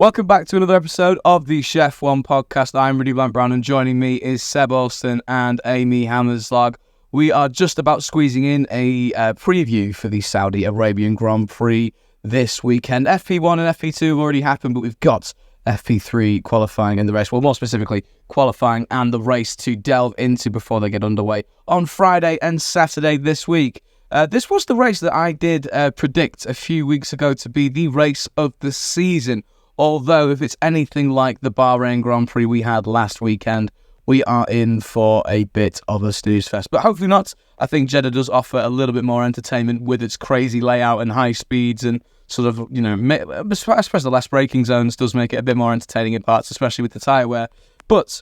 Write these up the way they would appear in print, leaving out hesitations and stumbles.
Welcome back to another episode of the ShefF1 podcast. I'm Rudy Blunt-Brown and joining me is Seb Alston and Amy Hammerslag. We are just about squeezing in a preview for the Saudi Arabian Grand Prix this weekend. FP1 and FP2 have already happened, but we've got FP3 qualifying and the race. Well, more specifically, qualifying and the race to delve into before they get underway on Friday and Saturday this week. This was the race that I did predict a few weeks ago to be the race of the season. Although, if it's anything like the Bahrain Grand Prix we had last weekend, we are in for a bit of a snooze fest. But hopefully not. I think Jeddah does offer a little bit more entertainment with its crazy layout and high speeds and sort of, I suppose the less braking zones does make it a bit more entertaining in parts, especially with the tyre wear. But,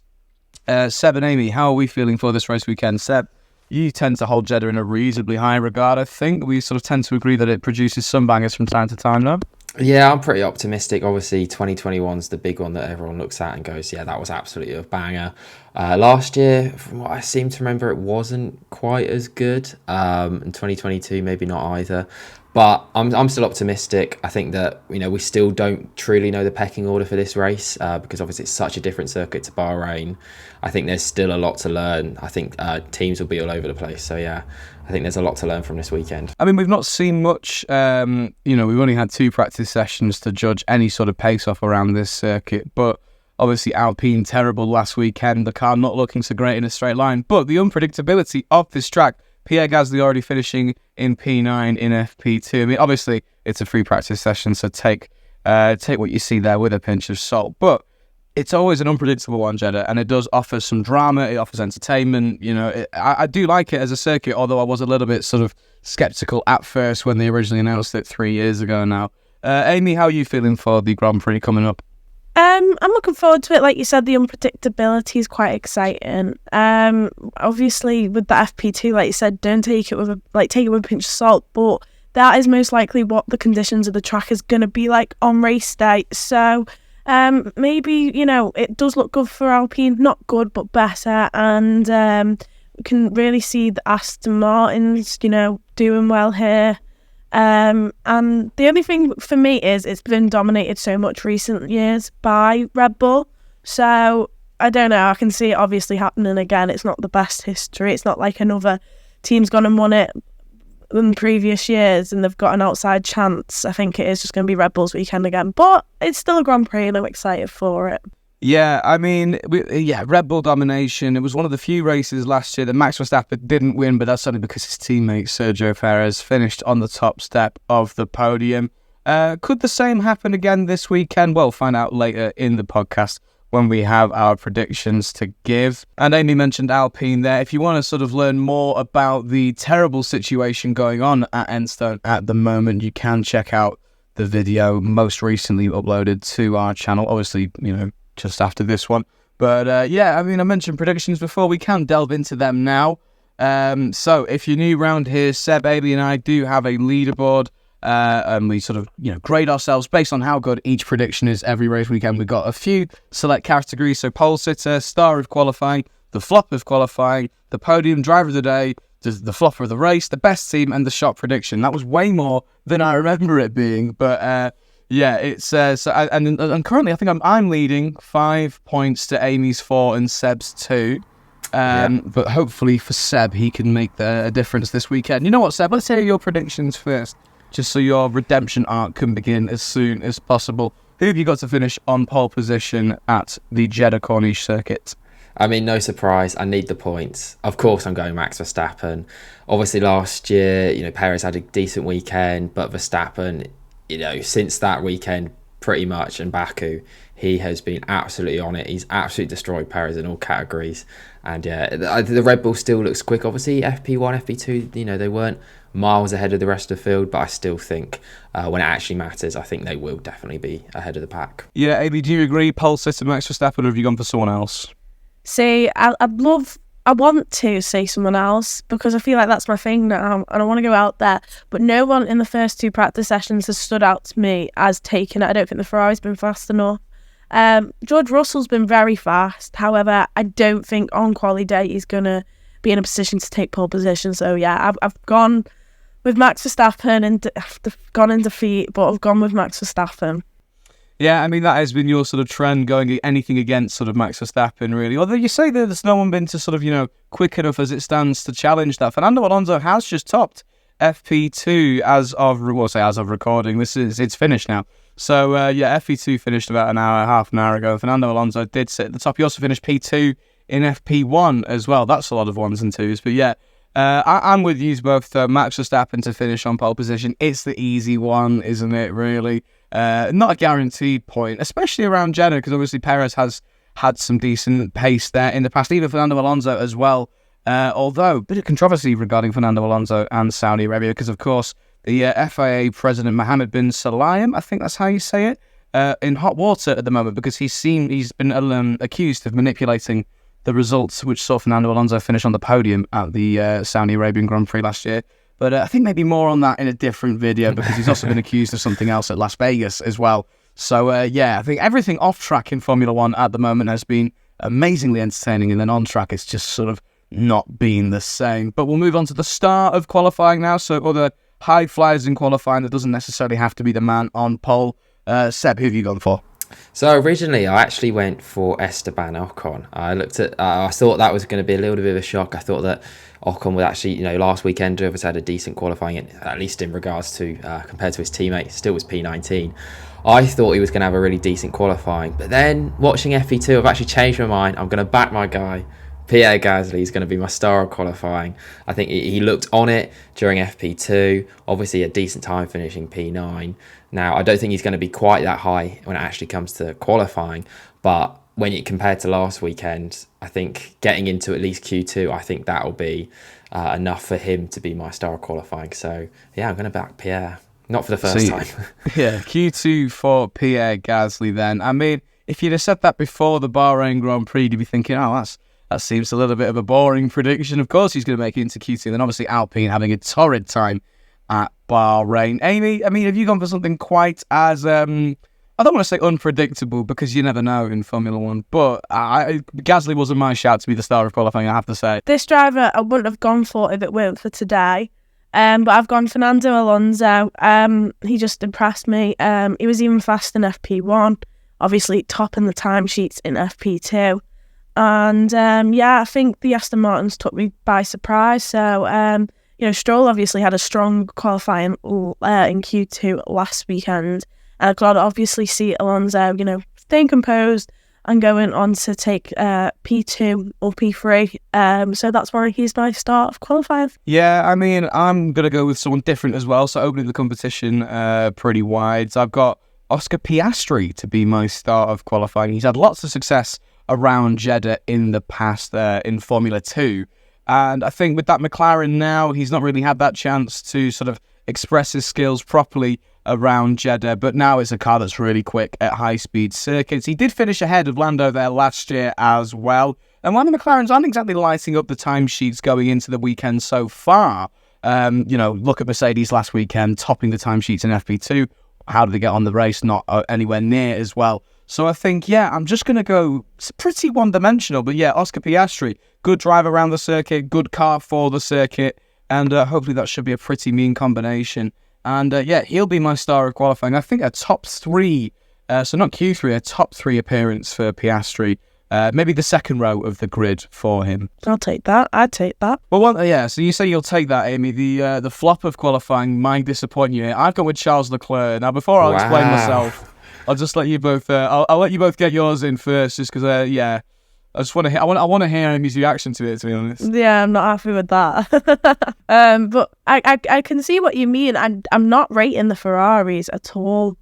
Seb and Amy, how are we feeling for this race weekend? Seb, you tend to hold Jeddah in a reasonably high regard, I think. We sort of tend to agree that it produces some bangers from time to time, no? Yeah, I'm pretty optimistic. Obviously, 2021's the big one that everyone looks at and goes, yeah, that was absolutely a banger. Last year, from what I seem to remember, it wasn't quite as good. And 2022, maybe not either. But I'm still optimistic. I think that, we still don't truly know the pecking order for this race because obviously it's such a different circuit to Bahrain. I think there's still a lot to learn. I think teams will be all over the place. So, yeah, I think there's a lot to learn from this weekend. I mean, we've not seen much. We've only had 2 practice sessions to judge any sort of pace-off around this circuit. But obviously, Alpine terrible last weekend. The car not looking so great in a straight line. But the unpredictability of this track, Pierre Gasly already finishing in P9 in FP2. I mean, obviously, it's a free practice session, so take what you see there with a pinch of salt. But it's always an unpredictable one, Jeddah, and it does offer some drama. It offers entertainment. I do like it as a circuit, although I was a little bit sort of sceptical at first when they originally announced it 3 years ago now. Amy, how are you feeling for the Grand Prix coming up? I'm looking forward to it. Like you said, the unpredictability is quite exciting. Obviously, with the FP2, like you said, don't take it with a pinch of salt. But that is most likely what the conditions of the track is going to be like on race day. So maybe it does look good for Alpine. Not good, but better. And we can really see the Aston Martins, doing well here. And the only thing for me is it's been dominated so much recent years by Red Bull. So I don't know. I can see it obviously happening again. It's not the best history. It's not like another team's gone and won it in previous years and they've got an outside chance. I think it is just going to be Red Bull's weekend again. But it's still a Grand Prix and I'm excited for it. Yeah, I mean, Red Bull domination. It was one of the few races last year that Max Verstappen didn't win, but that's only because his teammate Sergio Perez finished on the top step of the podium. Could the same happen again this weekend? Well, find out later in the podcast when we have our predictions to give. And Amy mentioned Alpine there. If you want to sort of learn more about the terrible situation going on at Enstone at the moment, you can check out the video most recently uploaded to our channel. Obviously, just after this one. But I mentioned predictions before. We can delve into them now. So if you're new around here, Seb, Amy and I do have a leaderboard. And we sort of, grade ourselves based on how good each prediction is every race weekend. We've got a few select categories. So pole sitter, star of qualifying, the flop of qualifying, the podium, driver of the day, the flopper of the race, the best team, and the shot prediction. That was way more than I remember it being. But it's and currently I think I'm leading 5 points to Amy's 4 and Seb's 2. But hopefully for Seb he can make a difference this weekend. You know what, Seb? Let's hear your predictions first, just so your redemption arc can begin as soon as possible. Who have you got to finish on pole position at the Jeddah Corniche circuit? I mean, no surprise. I need the points. Of course, I'm going Max Verstappen. Obviously, last year, Perez had a decent weekend, but Verstappen, since that weekend, pretty much, in Baku, he has been absolutely on it. He's absolutely destroyed Perez in all categories. And the Red Bull still looks quick. Obviously, FP1, FP2, they weren't miles ahead of the rest of the field, but I still think when it actually matters, I think they will definitely be ahead of the pack. Yeah, Amy, do you agree? Pole sitter Max Verstappen, or have you gone for someone else? See, I want to say someone else because I feel like that's my thing now and I want to go out there. But no one in the first 2 practice sessions has stood out to me as taking it. I don't think the Ferrari's been fast enough. George Russell's been very fast. However, I don't think on quali day he's going to be in a position to take pole position. So, yeah, I've gone with Max Verstappen and I've gone in defeat, but I've gone with Max Verstappen. Yeah, I mean, that has been your sort of trend, going anything against sort of Max Verstappen, really. Although you say that there's no one been to sort of, quick enough as it stands to challenge that. Fernando Alonso has just topped FP2 as of recording. It's finished now. So, FP2 finished about half an hour ago. Fernando Alonso did sit at the top. He also finished P2 in FP1 as well. That's a lot of ones and twos. But yeah, I'm with you both. Max Verstappen to finish on pole position. It's the easy one, isn't it, really? Not a guaranteed point, especially around Jeddah, because obviously Perez has had some decent pace there in the past, even Fernando Alonso as well. Although, a bit of controversy regarding Fernando Alonso and Saudi Arabia, because of course the FIA president Mohammed bin Sulayem, I think that's how you say it, in hot water at the moment, because he's been accused of manipulating the results, which saw Fernando Alonso finish on the podium at the Saudi Arabian Grand Prix last year. But I think maybe more on that in a different video, because he's also been accused of something else at Las Vegas as well. So, I think everything off track in Formula One at the moment has been amazingly entertaining, and then on track it's just sort of not been the same. But we'll move on to the start of qualifying now. So other high flyers in qualifying, that doesn't necessarily have to be the man on pole. Seb, who have you gone for? So originally, I actually went for Esteban Ocon. I thought that was going to be a little bit of a shock. I thought that Ocon would actually, last weekend, have had a decent qualifying, at least in regards to compared to his teammate, still was P19. I thought he was going to have a really decent qualifying, but then watching FP2, I've actually changed my mind. I'm going to back my guy. Pierre Gasly is going to be my star of qualifying. I think he looked on it during FP2. Obviously, a decent time finishing P9. Now, I don't think he's going to be quite that high when it actually comes to qualifying. But when you compare to last weekend, I think getting into at least Q2, I think that will be enough for him to be my star of qualifying. So, yeah, I'm going to back Pierre. Not for the first time. Yeah, Q2 for Pierre Gasly then. I mean, if you'd have said that before the Bahrain Grand Prix, you'd be thinking, that seems a little bit of a boring prediction. Of course he's going to make it into Q2. Then obviously Alpine having a torrid time at Bahrain. Amy, I mean, have you gone for something quite as, I don't want to say unpredictable, because you never know in Formula One, but Gasly wasn't my shout to be the star of qualifying, I have to say. This driver I wouldn't have gone for if it weren't for today. But I've gone Fernando Alonso. He just impressed me. He was even fast in FP1, obviously topping the timesheets in FP2. And I think the Aston Martins took me by surprise. So, Stroll obviously had a strong qualifying in Q2 last weekend. And I could obviously see Alonso, staying composed and going on to take P2 or P3. So that's why he's my start of qualifying. Yeah, I mean, I'm going to go with someone different as well. So opening the competition pretty wide. So I've got Oscar Piastri to be my start of qualifying. He's had lots of success around Jeddah in the past in Formula 2. And I think with that McLaren now, he's not really had that chance to sort of express his skills properly around Jeddah. But now it's a car that's really quick at high-speed circuits. He did finish ahead of Lando there last year as well. And while the McLarens aren't exactly lighting up the timesheets going into the weekend so far, look at Mercedes last weekend, topping the timesheets in FP2. How did they get on the race? Not anywhere near as well. So I think, I'm just going to go, it's pretty one-dimensional, but Oscar Piastri, good drive around the circuit, good car for the circuit, and hopefully that should be a pretty mean combination. And he'll be my star of qualifying. I think a top three, so not Q3, a top three appearance for Piastri. Maybe the second row of the grid for him. I'll take that. I'd take that. Well, so you say you'll take that, Amy. The flop of qualifying might disappoint you. I've gone with Charles Leclerc. Now, before I'll explain myself, I'll just let you both. I'll let you both get yours in first, just because. I just want to hear. I want to hear Amy's reaction to it. To be honest. Yeah, I'm not happy with that. But I can see what you mean. I'm not rating the Ferraris at all.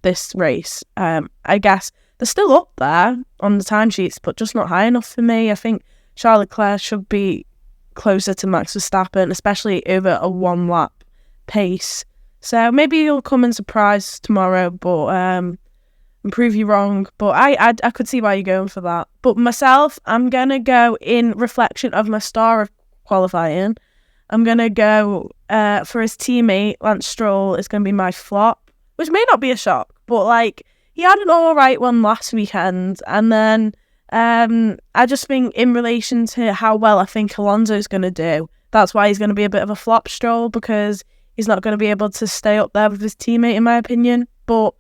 This race. I guess they're still up there on the timesheets, but just not high enough for me. I think Charles Leclerc should be closer to Max Verstappen, especially over a one-lap pace. So maybe he'll come and surprise tomorrow, but and prove you wrong. But I could see why you're going for that. But myself, I'm going to go in reflection of my star of qualifying. I'm going to go for his teammate, Lance Stroll, is going to be my flop, which may not be a shock, but he had an all right one last weekend. And then I just think in relation to how well I think Alonso's going to do, that's why he's going to be a bit of a flop, Stroll, because he's not going to be able to stay up there with his teammate, in my opinion. But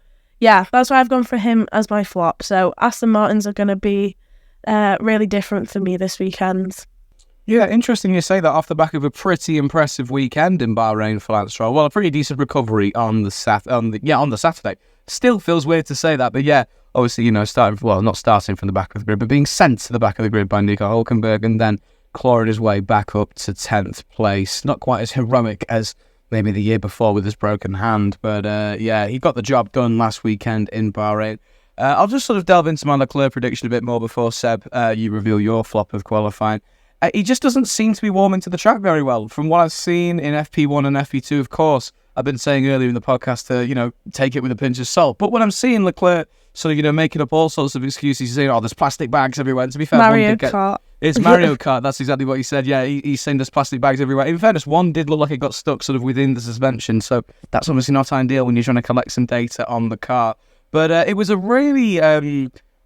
yeah, that's why I've gone for him as my flop. So Aston Martins are going to be really different for me this weekend. Yeah, interesting you say that off the back of a pretty impressive weekend in Bahrain for Lance Stroll. Well, a pretty decent recovery on the Saturday. Still feels weird to say that, but yeah, obviously, not starting from the back of the grid, but being sent to the back of the grid by Nico Hülkenberg and then clawing his way back up to 10th place. Not quite as heroic as maybe the year before with his broken hand, but yeah, he got the job done last weekend in Bahrain. I'll just sort of delve into my Leclerc prediction a bit more before, Seb, you reveal your flop of qualifying. He just doesn't seem to be warming to the track very well. From what I've seen in FP1 and FP2, of course, I've been saying earlier in the podcast to, take it with a pinch of salt. But when I'm seeing Leclerc sort of, making up all sorts of excuses, saying, there's plastic bags everywhere. And to be fair, Kart. It's Mario Kart. That's exactly what he said. Yeah, he's saying there's plastic bags everywhere. In fairness, one did look like it got stuck sort of within the suspension. So that's obviously not ideal when you're trying to collect some data on the car. But it was a really...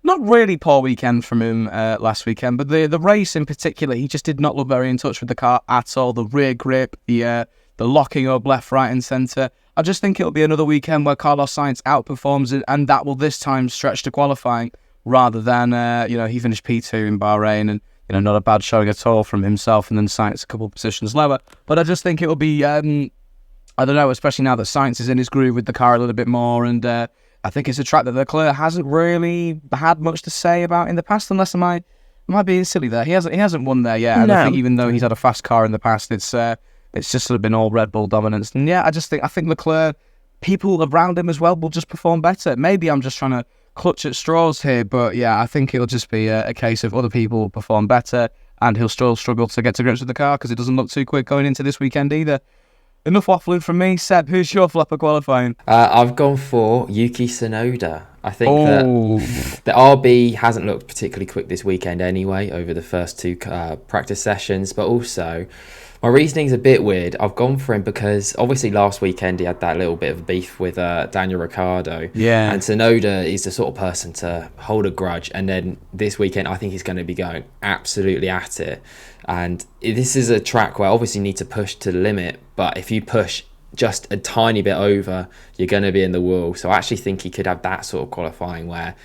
not really poor weekend from him last weekend, but the race in particular, he just did not look very in touch with the car at all. The rear grip, the locking up left, right and centre. I just think it'll be another weekend where Carlos Sainz outperforms it, and that will this time stretch to qualifying rather than, he finished P2 in Bahrain and, not a bad showing at all from himself, and then Sainz a couple of positions lower. But I just think it will be, I don't know, especially now that Sainz is in his groove with the car a little bit more, and I think it's a track that Leclerc hasn't really had much to say about in the past, unless am I being silly there? He hasn't won there yet, and I think even though he's had a fast car in the past, it's just sort of been all Red Bull dominance. And yeah, I think Leclerc, people around him as well, will just perform better. Maybe I'm just trying to clutch at straws here, but yeah, I think it'll just be a case of other people will perform better, and he'll still struggle to get to grips with the car because it doesn't look too quick going into this weekend either. Enough waffling from me. Seb, who's your flop of qualifying? I've gone for Yuki Tsunoda. I think that the RB hasn't looked particularly quick this weekend anyway over the first two practice sessions, but also my reasoning's a bit weird. I've gone for him because obviously last weekend he had that little bit of beef with Daniel Ricciardo. Yeah. And Tsunoda is the sort of person to hold a grudge, and then this weekend I think he's going to be going absolutely at it. And this is a track where obviously you need to push to the limit, but if you push just a tiny bit over, you're going to be in the wall. So I actually think he could have that sort of qualifying where,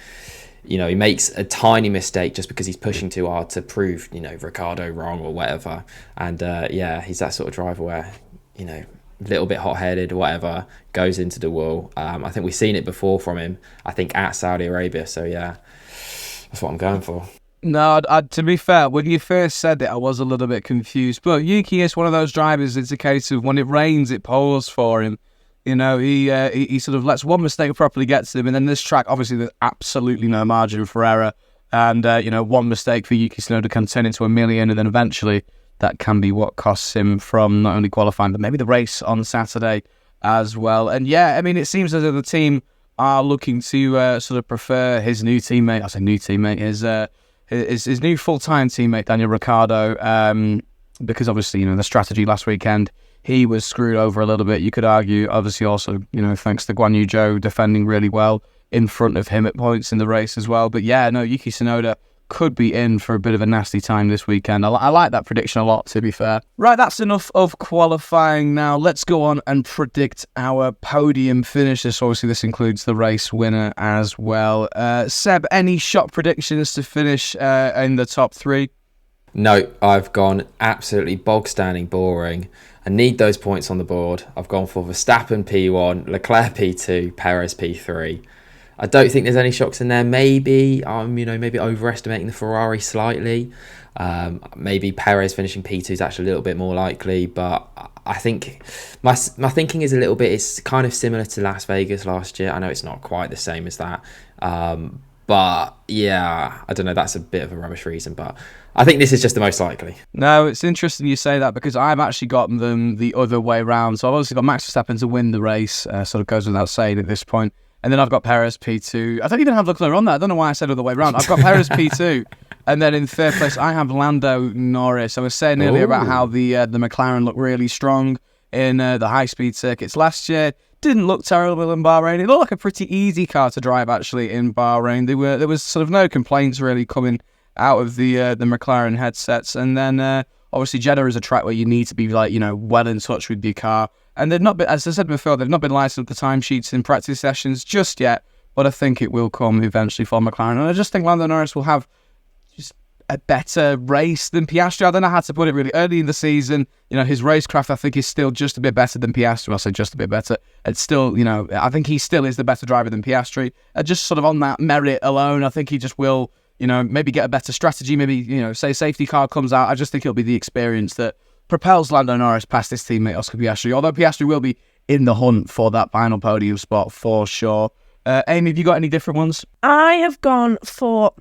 he makes a tiny mistake just because he's pushing too hard to prove, Ricciardo wrong or whatever. And he's that sort of driver where, a little bit hot-headed or whatever, goes into the wall. I think we've seen it before from him, I think at Saudi Arabia. So yeah, that's what I'm going for. No, to be fair, when you first said it, I was a little bit confused. But Yuki is one of those drivers, it's a case of when it rains, it pours for him. He sort of lets one mistake properly get to him. And then this track, obviously, there's absolutely no margin for error. And, one mistake for Yuki Tsunoda can turn into a million. And then eventually that can be what costs him from not only qualifying, but maybe the race on Saturday as well. And yeah, I mean, it seems as though the team are looking to sort of prefer his new teammate. I say new teammate, his new full-time teammate, Daniel Ricciardo, because obviously, the strategy last weekend, he was screwed over a little bit. You could argue, obviously, also, thanks to Guan Yu Zhou defending really well in front of him at points in the race as well. But yeah, no, Yuki Tsunoda could be in for a bit of a nasty time this weekend. I like that prediction a lot, to be fair. Right, that's enough of qualifying now. Let's go on and predict our podium finishes. Obviously, this includes the race winner as well. Seb, any shot predictions to finish in the top three? No, I've gone absolutely bog-standing boring. I need those points on the board. I've gone for Verstappen P1, Leclerc P2, Perez P3. I don't think there's any shocks in there. Maybe I'm, maybe overestimating the Ferrari slightly. Maybe Perez finishing P2 is actually a little bit more likely, but I think my thinking is a little bit. It's kind of similar to Las Vegas last year. I know it's not quite the same as that, but yeah, I don't know. That's a bit of a rubbish reason, but I think this is just the most likely. No, it's interesting you say that because I've actually got them the other way round. So I've obviously got Max Verstappen to win the race. Sort of goes without saying at this point. And then I've got Perez P2. I don't even have Leclerc on that. I don't know why I said other way around. I've got Perez P2. And then in third place, I have Lando Norris. I was saying earlier about how the McLaren looked really strong in the high-speed circuits last year. Didn't look terrible in Bahrain. It looked like a pretty easy car to drive, actually, in Bahrain. There was sort of no complaints really coming out of the McLaren headsets. And then, obviously, Jeddah is a track where you need to be, well in touch with your car. And they've not been, as I said before, they've not been licensed the timesheets in practice sessions just yet. but I think it will come eventually for McLaren. And I just think Lando Norris will have just a better race than Piastri. I don't know how to put it really. Early in the season, his racecraft, I think, is still just a bit better than Piastri. I'll say just a bit better. It's still, I think he still is the better driver than Piastri. Just sort of on that merit alone, I think he just will, maybe get a better strategy. Maybe, say safety car comes out. I just think it'll be the experience that propels Lando Norris past his teammate Oscar Piastri. Although Piastri will be in the hunt for that final podium spot for sure. Amy, have you got any different ones? I have gone for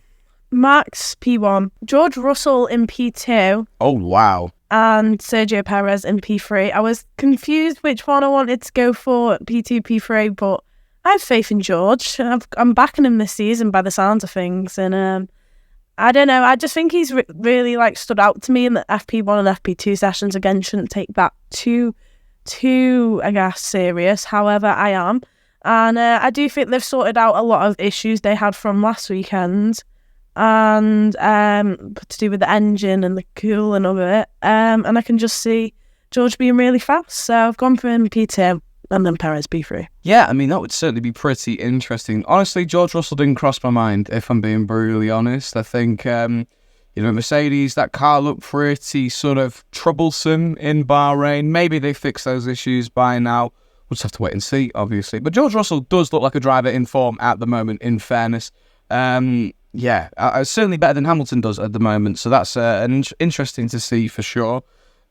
Max P1, George Russell in P2. Oh, wow. And Sergio Perez in P3. I was confused which one I wanted to go for, P2, P3, but I have faith in George. I'm backing him this season by the sounds of things. And I don't know, I just think he's really stood out to me in the FP1 and FP2 sessions. Again, shouldn't take that too, I guess, serious. However, I am. And I do think they've sorted out a lot of issues they had from last weekend, and to do with the engine and the cooling of it. And I can just see George being really fast. So I've gone for him P2 and then Perez P3. Yeah, I mean, that would certainly be pretty interesting. Honestly, George Russell didn't cross my mind, if I'm being brutally honest. I think, Mercedes, that car looked pretty sort of troublesome in Bahrain. Maybe they fixed those issues by now. We'll just have to wait and see, obviously. But George Russell does look like a driver in form at the moment, in fairness. Certainly better than Hamilton does at the moment. So that's interesting to see for sure.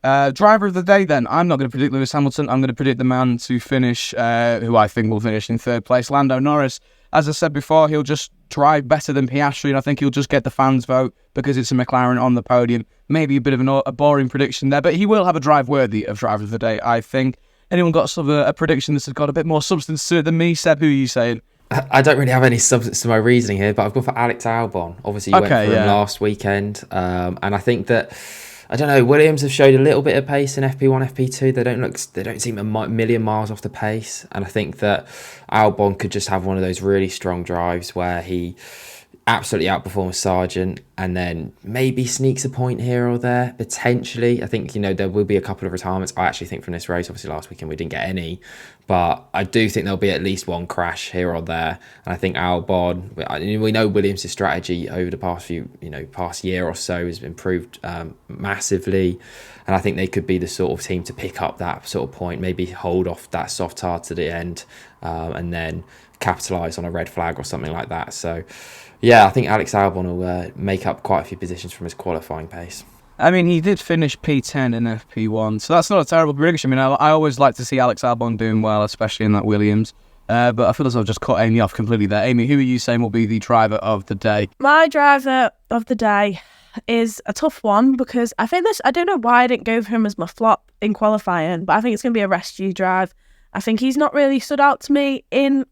Driver of the day, then. I'm not going to predict Lewis Hamilton. I'm going to predict the man to finish, who I think will finish in third place, Lando Norris. As I said before, he'll just drive better than Piastri, and I think he'll just get the fans' vote because it's a McLaren on the podium. Maybe a bit of a boring prediction there, but he will have a drive worthy of driver of the day, I think. Anyone got sort of a prediction that's got a bit more substance to it than me? Seb, who are you saying? I don't really have any substance to my reasoning here, but I've gone for Alex Albon. Obviously, you went for him last weekend, and I think that, I don't know, Williams have showed a little bit of pace in FP1, FP2. They don't seem a million miles off the pace, and I think that Albon could just have one of those really strong drives where he absolutely outperforms Sargent and then maybe sneaks a point here or there, potentially. I think, there will be a couple of retirements. I actually think from this race, obviously last weekend we didn't get any, but I do think there'll be at least one crash here or there. And I think Albon, we know Williams' strategy over the past year or so has improved massively. And I think they could be the sort of team to pick up that sort of point, maybe hold off that soft hard to the end, and then capitalise on a red flag or something like that. So, yeah, I think Alex Albon will make up quite a few positions from his qualifying pace. I mean, he did finish P10 in FP1, so that's not a terrible prediction. I mean, I always like to see Alex Albon doing well, especially in that Williams. But I feel as though I've just cut Amy off completely there. Amy, who are you saying will be the driver of the day? My driver of the day is a tough one because I don't know why I didn't go for him as my flop in qualifying, but I think it's going to be a rescue drive. I think he's not really stood out to me in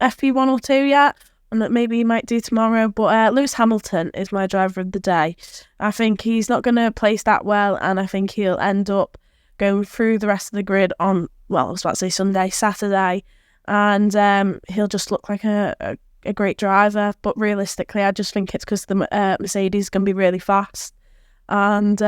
FP1 or 2 yet, and that maybe he might do tomorrow, but Lewis Hamilton is my driver of the day. I think he's not going to place that well, and I think he'll end up going through the rest of the grid on, I was about to say Sunday, Saturday, and he'll just look like a great driver. But realistically, I just think it's because the Mercedes is going to be really fast. And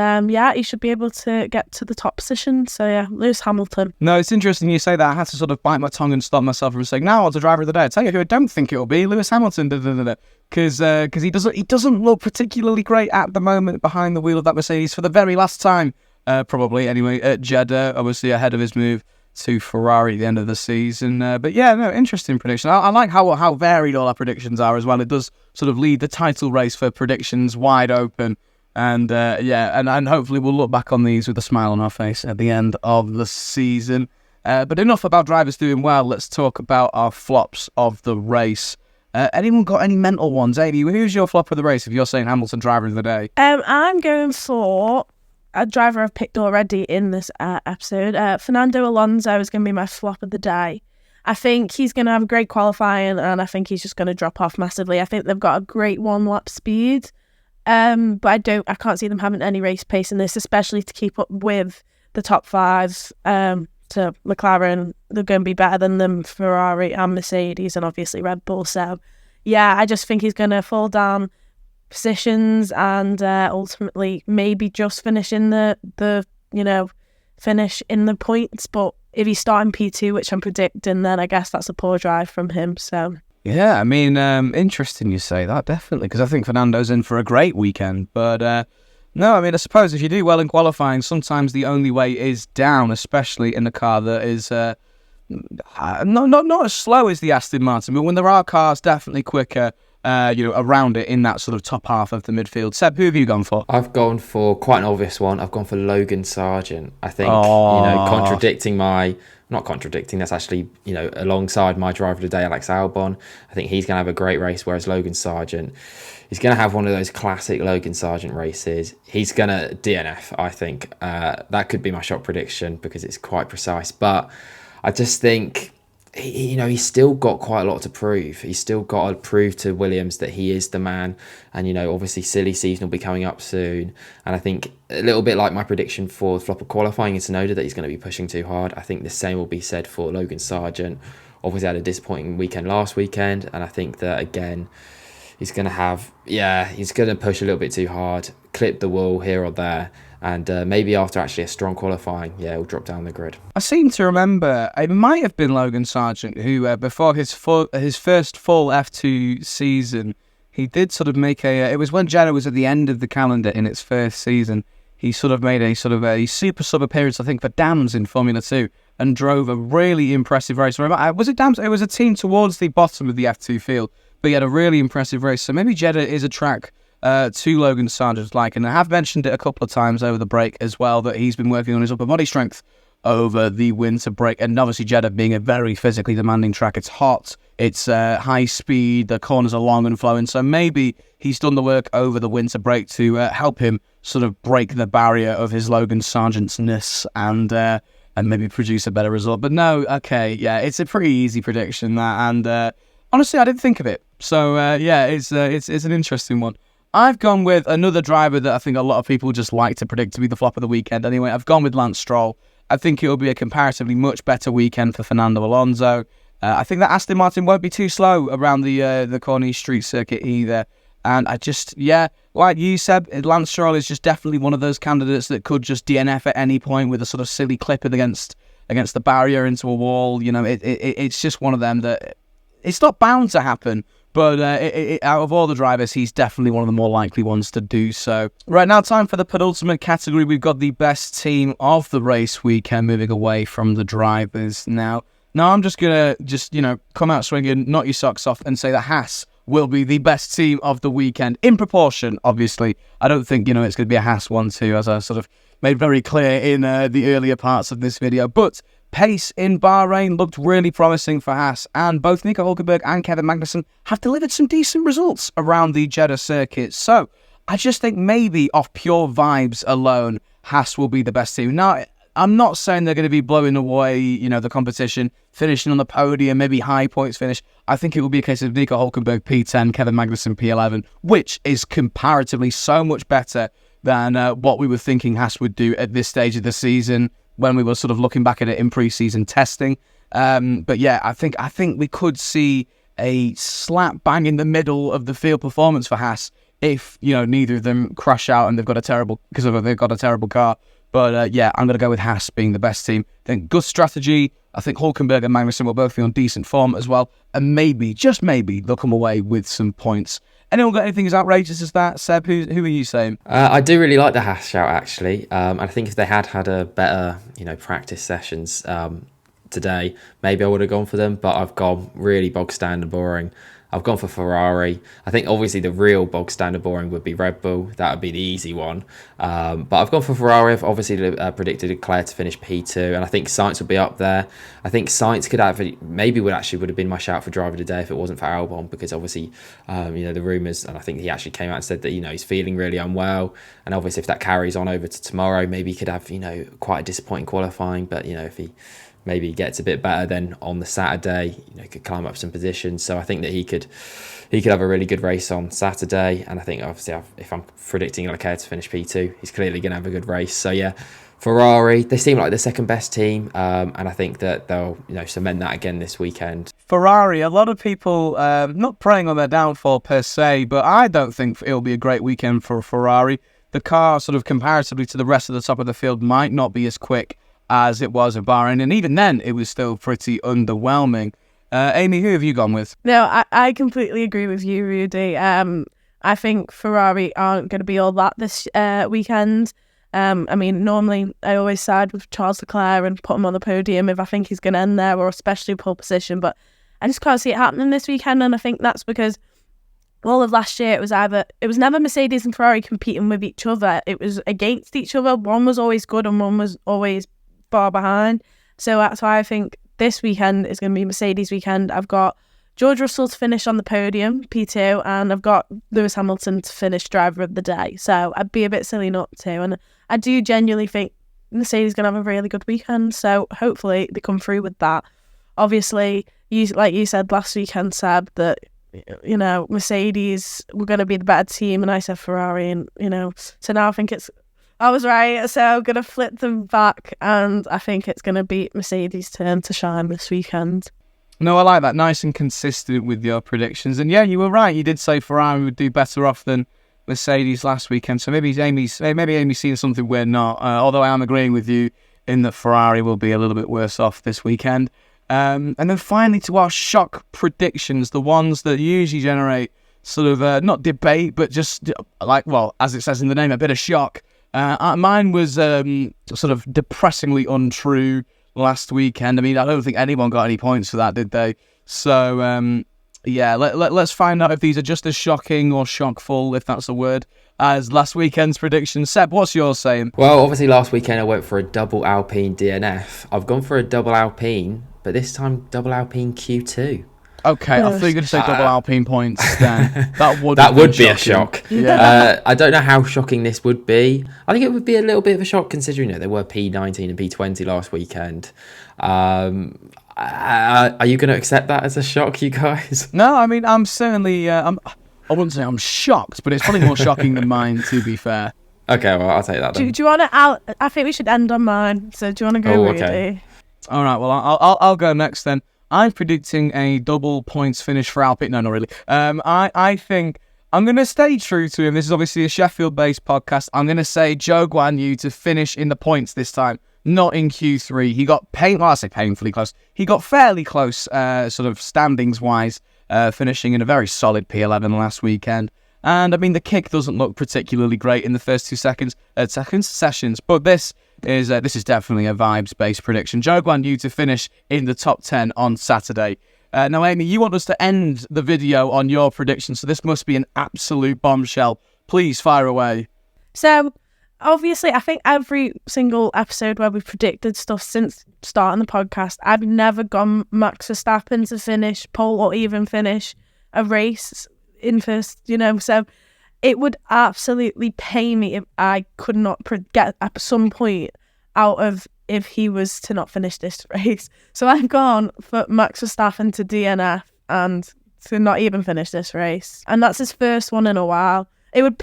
he should be able to get to the top position. So yeah, Lewis Hamilton. No, it's interesting you say that. I had to sort of bite my tongue and stop myself from saying, "Now, what's the driver of the day?" I tell you who I don't think it will be, Lewis Hamilton. Because he doesn't look particularly great at the moment behind the wheel of that Mercedes for the very last time, probably anyway, at Jeddah. Obviously ahead of his move to Ferrari at the end of the season. But yeah, no, interesting prediction. I like how varied all our predictions are as well. It does sort of lead the title race for predictions wide open. And and hopefully we'll look back on these with a smile on our face at the end of the season. But enough about drivers doing well. Let's talk about our flops of the race. Anyone got any mental ones? Amy, who's your flop of the race if you're saying Hamilton driver of the day? I'm going for a driver I've picked already in this episode. Fernando Alonso is going to be my flop of the day. I think he's going to have a great qualifying, and I think he's just going to drop off massively. I think they've got a great one-lap speed. But I can't see them having any race pace in this, especially to keep up with the top five. To McLaren, they're going to be better than them, Ferrari and Mercedes, and obviously Red Bull. So, yeah, I just think he's going to fall down positions and ultimately maybe just finish in finish in the points. But if he's starting P2, which I'm predicting, then I guess that's a poor drive from him. So. Yeah, I mean, interesting you say that, definitely, because I think Fernando's in for a great weekend. But no, I mean, I suppose if you do well in qualifying, sometimes the only way is down, especially in a car that is not as slow as the Aston Martin, but when there are cars definitely quicker, around it in that sort of top half of the midfield. Seb, who have you gone for? I've gone for quite an obvious one. I've gone for Logan Sargent. I think, not contradicting, that's actually, alongside my driver today, Alex Albon. I think he's going to have a great race, whereas Logan Sargent, he's going to have one of those classic Logan Sargent races. He's going to DNF, I think. That could be my shot prediction because it's quite precise. But I just think, he's still got quite a lot to prove. He's still got to prove to Williams that he is the man. And, obviously silly season will be coming up soon. And I think a little bit like my prediction for the flop of qualifying in Tsunoda, that he's going to be pushing too hard. I think the same will be said for Logan Sargent. Obviously had a disappointing weekend last weekend. And I think that, again, he's going to push a little bit too hard, clip the wall here or there. And maybe after actually a strong qualifying, he'll drop down the grid. I seem to remember it might have been Logan Sargent who, before his first full F2 season, he did sort of make it was when Jeddah was at the end of the calendar in its first season. He sort of made a super sub appearance, I think, for Dams in Formula 2 and drove a really impressive race. Remember, was it Dams? It was a team towards the bottom of the F2 field, but he had a really impressive race. So maybe Jeddah is a track to Logan Sargent's like, and I have mentioned it a couple of times over the break as well, that he's been working on his upper body strength over the winter break. And obviously Jeddah being a very physically demanding track, it's hot, it's high speed, the corners are long and flowing, so maybe he's done the work over the winter break to help him sort of break the barrier of his Logan Sargent's-ness and maybe produce a better result. But no, okay, yeah, it's a pretty easy prediction, that, and honestly I didn't think of it, so it's an interesting one. I've gone with another driver that I think a lot of people just like to predict to be the flop of the weekend anyway. I've gone with Lance Stroll. I think it will be a comparatively much better weekend for Fernando Alonso. I think that Aston Martin won't be too slow around the Corniche Street circuit either. And I just, like you said, Lance Stroll is just definitely one of those candidates that could just DNF at any point with a sort of silly clipping against the barrier into a wall. It's just one of them that it's not bound to happen. But out of all the drivers, he's definitely one of the more likely ones to do so. Right, now time for the penultimate category. We've got the best team of the race weekend, moving away from the drivers now. Now I'm just going to come out swinging, knock your socks off, and say that Haas will be the best team of the weekend. In proportion, obviously. I don't think, it's going to be a Haas 1-2, as I sort of made very clear in the earlier parts of this video. But pace in Bahrain looked really promising for Haas, and both Nico Hülkenberg and Kevin Magnussen have delivered some decent results around the Jeddah circuit. So I just think maybe off pure vibes alone, Haas will be the best team. Now, I'm not saying they're going to be blowing away, the competition, finishing on the podium, maybe high points finish. I think it will be a case of Nico Hülkenberg P10, Kevin Magnussen P11, which is comparatively so much better than what we were thinking Haas would do at this stage of the season, when we were sort of looking back at it in pre-season testing. But yeah, I think we could see a slap bang in the middle of the field performance for Haas if, neither of them crash out and they've got a terrible car. But I'm going to go with Haas being the best team. I think good strategy. I think Hülkenberg and Magnussen will both be on decent form as well. And maybe, just maybe, they'll come away with some points. Anyone got anything as outrageous as that? Seb, who are you saying? I do really like the Haas shout, actually. I think if they had a better, practice sessions today, maybe I would have gone for them. But I've gone really bog standard boring. I've gone for Ferrari. I think obviously the real bog standard boring would be Red Bull. That would be the easy one. But I've gone for Ferrari. I've obviously predicted Leclerc to finish P2, and I think Sainz would be up there. I think Sainz could have would have been my shout for driver today if it wasn't for Albon, because obviously the rumours, and I think he actually came out and said that he's feeling really unwell, and obviously if that carries on over to tomorrow, maybe he could have quite a disappointing qualifying. But if he maybe gets a bit better, then on the Saturday, could climb up some positions. So I think that he could have a really good race on Saturday. And I think obviously if I'm predicting Leclerc to finish P2, he's clearly going to have a good race. So yeah, Ferrari, they seem like the second best team, and I think that they'll cement that again this weekend. Ferrari, a lot of people not preying on their downfall per se, but I don't think it'll be a great weekend for Ferrari. The car, sort of comparatively to the rest of the top of the field, might not be as quick as it was in Bahrain, and even then it was still pretty underwhelming. Amy, who have you gone with? No, I completely agree with you, Rudy. I think Ferrari aren't going to be all that this weekend. I mean, normally I always side with Charles Leclerc and put him on the podium if I think he's going to end there, or especially pole position. But I just can't see it happening this weekend, and I think that's because all of last year it was never Mercedes and Ferrari competing with each other. It was against each other. One was always good and one was always far behind. So that's why I think this weekend is going to be Mercedes weekend. I've got George Russell to finish on the podium, P2, and I've got Lewis Hamilton to finish driver of the day. So I'd be a bit silly not to. And I do genuinely think Mercedes is going to have a really good weekend. So hopefully they come through with that. Obviously, like you said last weekend, Seb, that, you know, Mercedes were going to be the better team, and I said Ferrari, and, you know, so now I think I was right, so I'm going to flip them back, and I think it's going to be Mercedes' turn to shine this weekend. No, I like that. Nice and consistent with your predictions. And yeah, you were right. You did say Ferrari would do better off than Mercedes last weekend. So maybe Amy's seen something we're not. Although I am agreeing with you in that Ferrari will be a little bit worse off this weekend. And then finally to our shock predictions, the ones that usually generate sort of not debate, but just like, well, as it says in the name, a bit of shock. Mine was sort of depressingly untrue last weekend. I mean, I don't think anyone got any points for that, did they? So, yeah, let's find out if these are just as shocking or shockful, if that's a word, as last weekend's predictions. Seb, what's yours saying? Well, obviously last weekend I went for a double Alpine DNF. I've gone for a double Alpine, but this time double Alpine Q2. Okay, I thought you were going to say double Alpine points then. That would be a shock. Yeah. I don't know how shocking this would be. I think it would be a little bit of a shock considering that there were P19 and P20 last weekend. Are you going to accept that as a shock, you guys? No, I mean, I'm certainly... I wouldn't say I'm shocked, but it's probably more shocking than mine, to be fair. Okay, well, I'll take that then. Do you want to... I think we should end on mine. So do you want to go, Rudy? Okay. All right, well, I'll go next then. I'm predicting a double points finish for Alpine. No, not really. I think I'm going to stay true to him. This is obviously a Sheffield-based podcast. I'm going to say Zhou Guanyu to finish in the points this time, not in Q3. He got painfully close. He got fairly close, sort of standings-wise, finishing in a very solid P11 last weekend. And, I mean, the kick doesn't look particularly great in the first 2 sessions, but this is definitely a vibes-based prediction. Zhou Guanyu to finish in the top 10 on Saturday. Now, Amy, you want us to end the video on your prediction, so this must be an absolute bombshell. Please fire away. So, obviously, I think every single episode where we've predicted stuff since starting the podcast, I've never gone Max Verstappen to finish pole or even finish a race in first, you know, so it would absolutely pay me if I could not get at some point out of if he was to not finish this race. So I've gone for Max Verstappen to DNF and to not even finish this race. And that's his first one in a while. It would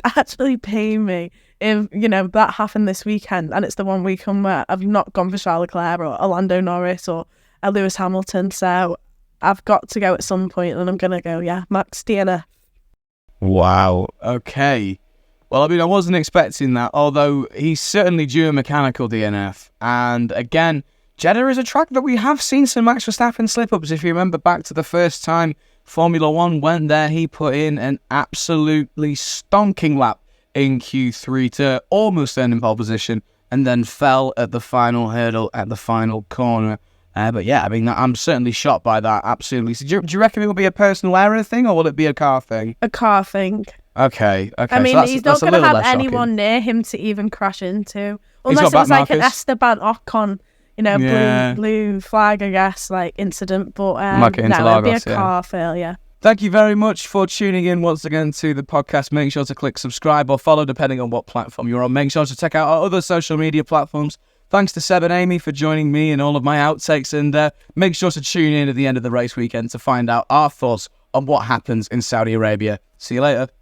actually pay me if, you know, that happened this weekend and it's the one weekend where I've not gone for Charles Leclerc or Lando Norris or Lewis Hamilton. So I've got to go at some point and I'm going to go, yeah, Max DNF. Wow. Okay. Well, I mean, I wasn't expecting that, although he's certainly due a mechanical DNF. And again, Jeddah is a track that we have seen some Max Verstappen slip-ups. If you remember back to the first time Formula One went there, he put in an absolutely stonking lap in Q3 to almost earn in pole position and then fell at the final hurdle at the final corner. But yeah, I mean, I'm certainly shocked by that, absolutely. So do you reckon it will be a personal error thing or will it be a car thing? A car thing. Okay. I mean, so he's not going to have anyone near him to even crash into. Unless it was like an Esteban Ocon, you know, blue flag, I guess, like incident. But no, it'd be a car failure. Thank you very much for tuning in once again to the podcast. Make sure to click subscribe or follow depending on what platform you're on. Make sure to check out our other social media platforms. Thanks to Seb and Amy for joining me in all of my outtakes, and make sure to tune in at the end of the race weekend to find out our thoughts on what happens in Saudi Arabia. See you later.